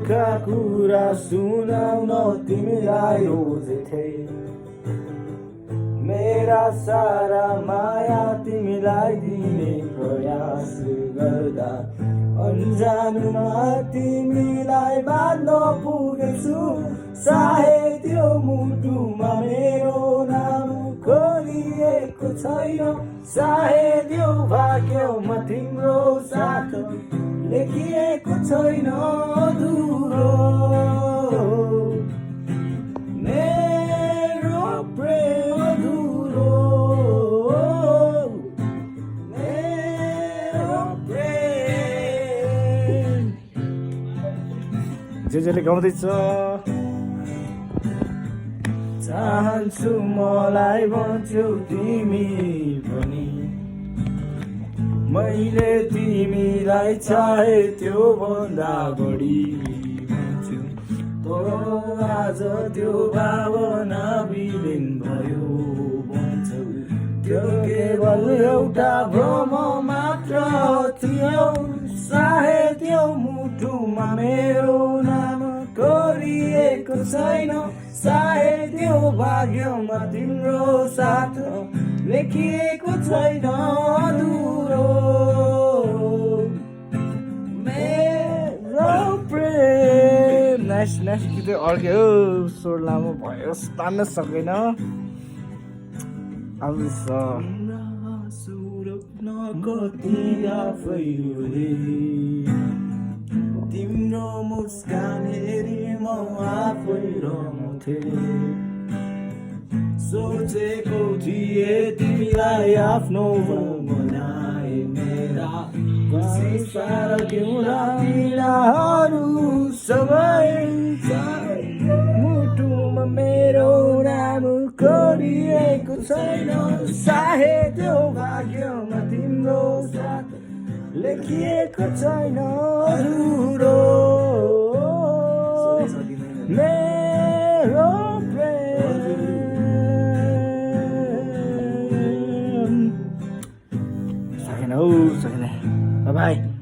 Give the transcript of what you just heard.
कुरा सुनाउन तिमीलाई रोजेथे मेरा सारा माया तिमीलाई दिने प्रयास गर्दा अन्जानुमा तिमीलाई बाँध्न पुगेछु सायद त्यो मुटुमा मेरो नाम खोलिएको छैन सायद यो भाग्यमा तिम्रो साथ लेखिएको छैन अधुरो मेरो प्रेम अधुरो मेरो प्रेम जेले गाउँदैछ चाहन्छु मलाई भन्छौ तिमी पनि मैले तिमीलाई चाहे त्यो भन्दा बढी भन्छु तर आज त्यो भावना विलीन भयो भन्छौ त्यो केवल एउटा भ्रम मात्र थियो सायद त्यो मुटुमा मेरो नाम कोरिएको छैन सायद त्यो भाग्यमा तिम्रो साथ लेखिएको छैन अधुरो मेरो प्रेम नाइस नाइस गीत अर्क्यो स्वर लामो भयो तान्न सकेन आउँदैछ कति आफै तिम्रो मुस्कान हेरी म आफै रमाउँथेँ सोचेको थिए तिमीलाई आफ्नो बनाए मेरा सारा तिम्रा पीडाहरू सबै मुटुमा मेरो नाम कोरिएको छैन सायद त्यो भाग्यमा तिम्रो साथ लेखिएको छैन अधुरो मेरो प्रेम सकेन बाई